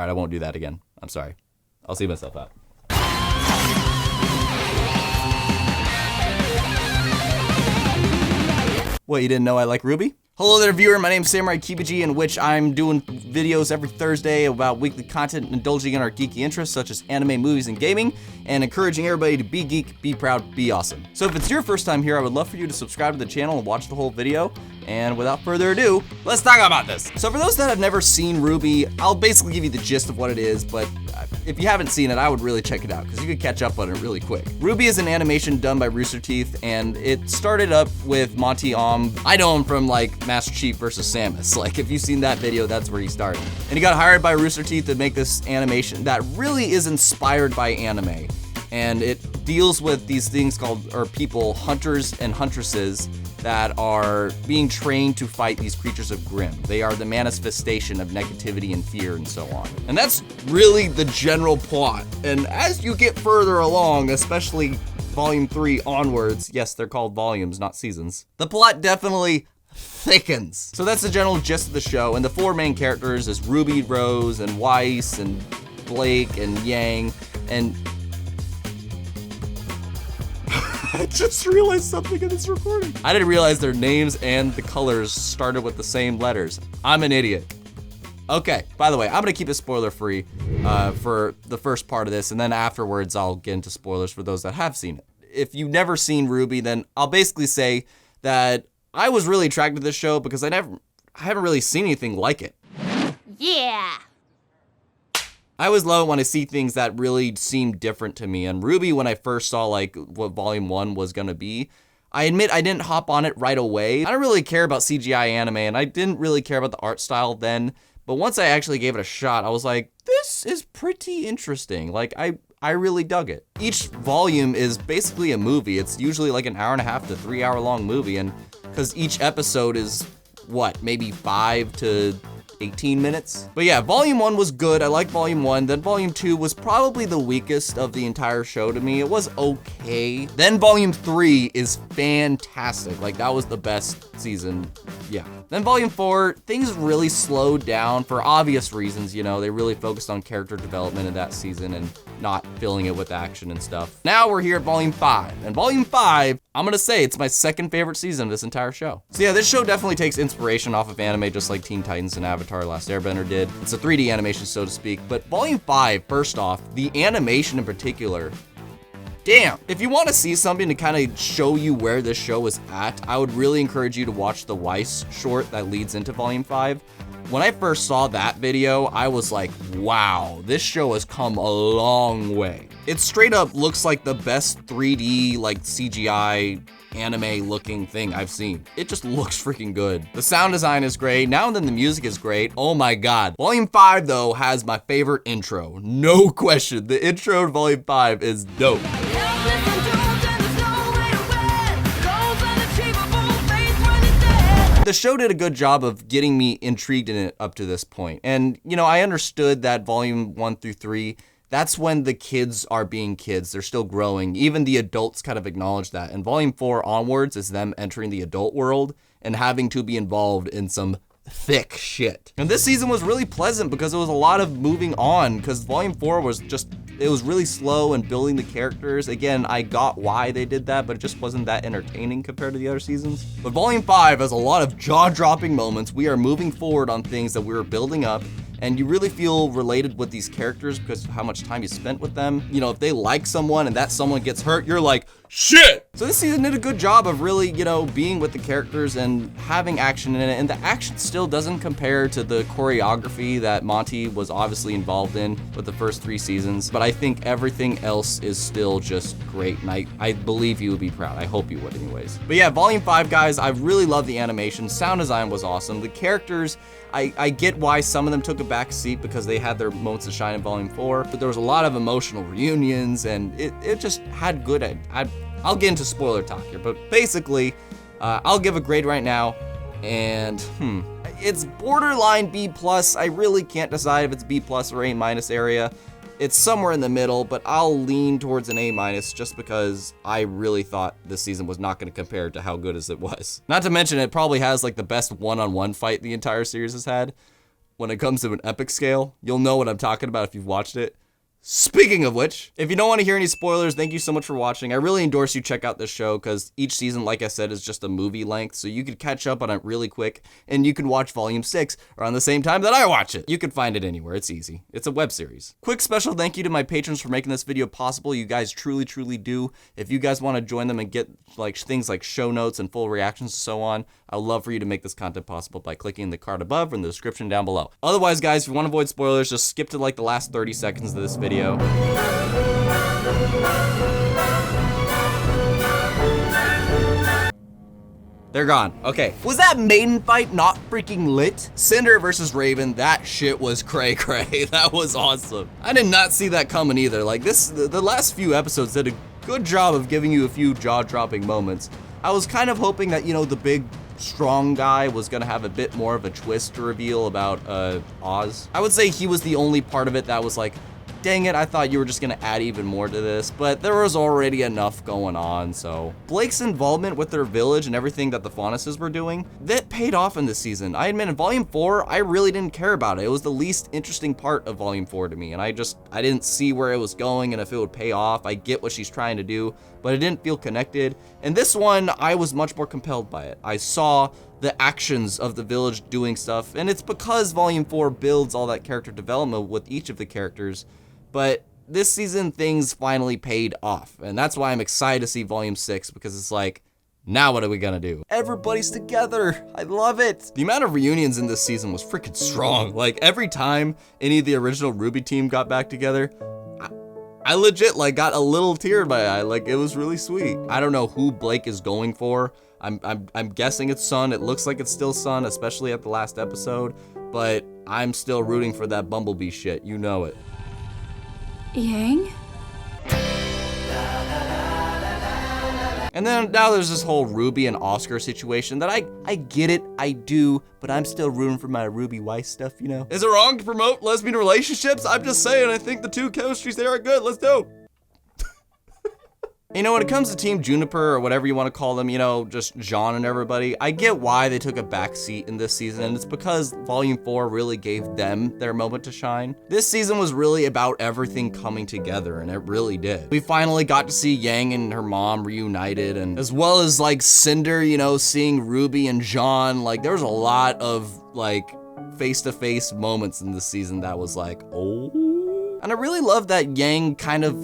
right, I won't do that again. I'm sorry. I'll see myself out. What, you didn't know I like RWBY? Hello there, viewer. My name's Samurai Kibiji, in which I'm doing videos every Thursday about weekly content, indulging in our geeky interests such as anime, movies, and gaming, and encouraging everybody to be geek, be proud, be awesome. So if it's your first time here, I would love for you to subscribe to the channel and watch the whole video. And without further ado, let's talk about this. So for those that have never seen RWBY, I'll basically give you the gist of what it is, but if you haven't seen it, I would really check it out because you could catch up on it really quick. RWBY is an animation done by Rooster Teeth, and it started up with Monty Om. I know him from like Master Chief versus Samus. Like if you've seen that video, that's where he started. And he got hired by Rooster Teeth to make this animation that really is inspired by anime. And it deals with these things called, or people, hunters and huntresses, that are being trained to fight these creatures of Grimm. They are the manifestation of negativity and fear and so on. And that's really the general plot. And as you get further along, especially Volume 3 onwards, yes, they're called volumes, not seasons, the plot definitely thickens. So that's the general gist of the show. And the four main characters is RWBY, Rose, and Weiss, and Blake, and Yang, and I just realized something in this recording. I didn't realize their names and the colors started with the same letters. I'm an idiot. Okay, by the way, I'm gonna keep it spoiler free for the first part of this, and then afterwards I'll get into spoilers for those that have seen it. If you've never seen RWBY, then I'll basically say that I was really attracted to this show because I haven't really seen anything like it. Yeah. I always love it when I see things that really seem different to me. And RWBY, when I first saw like what Volume 1 was gonna be, I admit I didn't hop on it right away. I don't really care about CGI anime, and I didn't really care about the art style then. But once I actually gave it a shot, I was like, this is pretty interesting. Like I really dug it. Each volume is basically a movie. It's usually like an 1.5 to 3 hour long movie, and because each episode is what, maybe 5 to 18 minutes. But yeah, Volume 1 was good. I liked Volume 1. Then Volume 2 was probably the weakest of the entire show to me. It was okay. Then Volume 3 is fantastic. Like that was the best season. Yeah. Then Volume 4, things really slowed down for obvious reasons. You know, they really focused on character development in that season and not filling it with action and stuff. Now we're here at Volume 5. And Volume 5, I'm gonna say it's my second favorite season of this entire show. So yeah, this show definitely takes inspiration off of anime just like Teen Titans and Avatar: Last Airbender did. It's a 3D animation, so to speak. But Volume 5, first off, the animation in particular, damn. If you want to see something to kind of show you where this show is at, I would really encourage you to watch the Weiss short that leads into Volume 5. When I first saw that video, I was like, wow, this show has come a long way. It straight up looks like the best 3D, like CGI anime looking thing I've seen. It just looks freaking good. The sound design is great. Now and then the music is great. Oh my God. Volume 5 though has my favorite intro. No question. The intro to Volume 5 is dope. The show did a good job of getting me intrigued in it up to this point. And, you know, I understood that Volume 1 through 3, that's when the kids are being kids. They're still growing. Even the adults kind of acknowledge that. And Volume 4 onwards is them entering the adult world and having to be involved in some thick shit. And this season was really pleasant because it was a lot of moving on, because Volume 4 was just, it was really slow and building the characters. Again, I got why they did that, but it just wasn't that entertaining compared to the other seasons. But Volume 5 has a lot of jaw-dropping moments. We are moving forward on things that we were building up, and you really feel related with these characters because of how much time you spent with them. You know, if they like someone and that someone gets hurt, you're like, shit! So this season did a good job of really, you know, being with the characters and having action in it, and the action still doesn't compare to the choreography that Monty was obviously involved in with the first 3 seasons, but I think everything else is still just great, and I believe you would be proud. I hope you would anyways. But yeah, Volume 5, guys, I really love the animation. Sound design was awesome. The characters, I get why some of them took a back seat because they had their moments to shine in Volume 4, but there was a lot of emotional reunions, and it just had good, I'll get into spoiler talk here, but basically, I'll give a grade right now, and it's borderline B+. I really can't decide if it's B+ or A- area. It's somewhere in the middle, but I'll lean towards an A- just because I really thought this season was not going to compare to how good as it was. Not to mention, it probably has like the best one-on-one fight the entire series has had. when it comes to an epic scale. You'll know what I'm talking about if you've watched it. Speaking of which, if you don't want to hear any spoilers, thank you so much for watching. I really endorse you check out this show because each season, like I said, is just a movie length, so you could catch up on it really quick, and you can watch Volume 6 around the same time that I watch it. You can find it anywhere. It's easy. It's a web series. Quick special thank you to my patrons for making this video possible. You guys truly, truly do. If you guys want to join them and get like things like show notes and full reactions and so on, I'd love for you to make this content possible by clicking the card above or in the description down below. Otherwise, guys, if you want to avoid spoilers, just skip to like the last 30 seconds of this video. They're gone. Okay. Was that maiden fight not freaking lit? Cinder versus Raven, that shit was cray cray. That was awesome. I did not see that coming either. Like the last few episodes did a good job of giving you a few jaw-dropping moments. I was kind of hoping that, you know, the big strong guy was gonna have a bit more of a twist to reveal about Oz. I would say he was the only part of it that was like, dang it, I thought you were just gonna add even more to this, but there was already enough going on, so. Blake's involvement with their village and everything that the Faunuses were doing, that paid off in this season. I admit in Volume 4, I really didn't care about it. It was the least interesting part of Volume 4 to me, and I didn't see where it was going and if it would pay off. I get what she's trying to do, but it didn't feel connected. And this one, I was much more compelled by it. I saw the actions of the village doing stuff, and it's because Volume 4 builds all that character development with each of the characters. But this season, things finally paid off. And that's why I'm excited to see Volume 6, because it's like, now what are we gonna do? Everybody's together. I love it. The amount of reunions in this season was freaking strong. Like every time any of the original RWBY team got back together, I legit like got a little tear in my eye. Like it was really sweet. I don't know who Blake is going for. I'm guessing it's Sun. It looks like it's still Sun, especially at the last episode. But I'm still rooting for that Bumblebee shit. You know it. Yang? And then now there's this whole Ruby and Oscar situation that I get it, I do, but I'm still rooting for my Ruby Weiss stuff, you know? Is it wrong to promote lesbian relationships? I'm just saying, I think the two chemistries there are good, let's do. You know, when it comes to Team Juniper or whatever you want to call them, you know, just Jean and everybody, I get why they took a back seat in this season, and it's because Volume 4 really gave them their moment to shine. This season was really about everything coming together, and it really did. We finally got to see Yang and her mom reunited, and as well as like Cinder, you know, seeing Ruby and Jean, like there was a lot of like face-to-face moments in this season that was like, oh. And I really love that Yang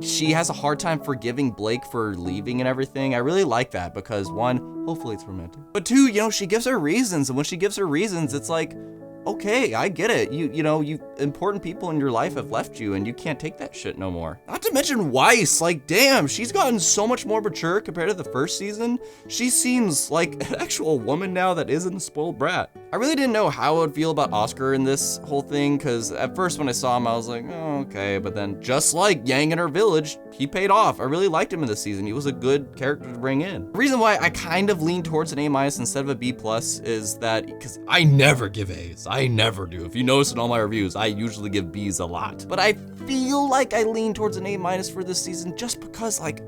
she has a hard time forgiving Blake for leaving and everything. I really like that because one, hopefully it's romantic. But two, you know, she gives her reasons, and when she gives her reasons, it's like, okay, I get it. You know, important people in your life have left you and you can't take that shit no more. Not to mention Weiss, like damn, she's gotten so much more mature compared to the first season. She seems like an actual woman now that isn't a spoiled brat. I really didn't know how I would feel about Oscar in this whole thing, because at first when I saw him, I was like, oh, okay. But then just like Yang in her village, he paid off. I really liked him in this season. He was a good character to bring in. The reason why I kind of lean towards an A- instead of a B+ is that, because I never give A's. I never do. If you notice in all my reviews, I usually give B's a lot. But I feel like I lean towards an A- for this season just because like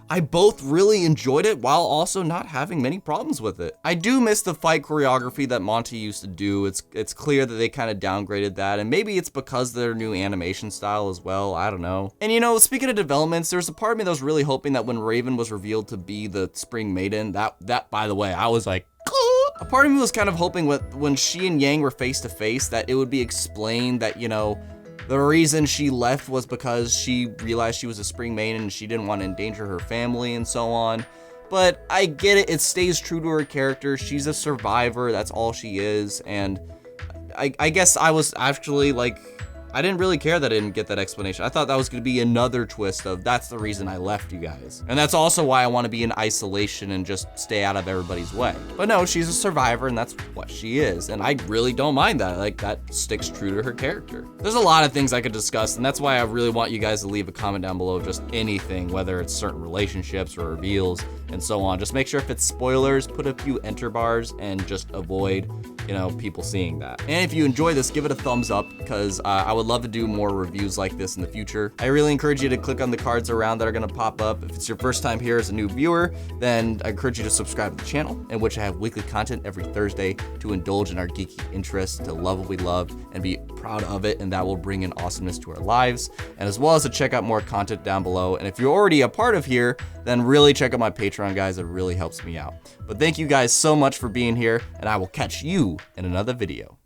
I both really enjoyed it while also not having many problems with it. I do miss the fight choreography that Monty used to do. It's clear that they kind of downgraded that, and maybe it's because of their new animation style as well, I don't know. And you know, speaking of developments, there's a part of me that was really hoping that when Raven was revealed to be the Spring Maiden, that by the way, I was like, a part of me was kind of hoping when she and Yang were face to face that it would be explained that, you know, the reason she left was because she realized she was a Spring Maiden and she didn't want to endanger her family and so on. But I get it, it stays true to her character. She's a survivor, that's all she is. And I guess I was actually like, I didn't really care that I didn't get that explanation. I thought that was gonna be another twist of that's the reason I left you guys. And that's also why I wanna be in isolation and just stay out of everybody's way. But no, she's a survivor and that's what she is. And I really don't mind that. Like that sticks true to her character. There's a lot of things I could discuss, and that's why I really want you guys to leave a comment down below, just anything, whether it's certain relationships or reveals and so on. Just make sure if it's spoilers, put a few enter bars and just avoid you know, people seeing that. And if you enjoy this, give it a thumbs up, because I would love to do more reviews like this in the future. I really encourage you to click on the cards around that are gonna pop up. If it's your first time here as a new viewer, then I encourage you to subscribe to the channel, in which I have weekly content every Thursday to indulge in our geeky interests, to love what we love and be proud of it, and that will bring in awesomeness to our lives, and as well as to check out more content down below. And if you're already a part of here, then really check out my Patreon, guys. It really helps me out. But thank you guys so much for being here, and I will catch you in another video.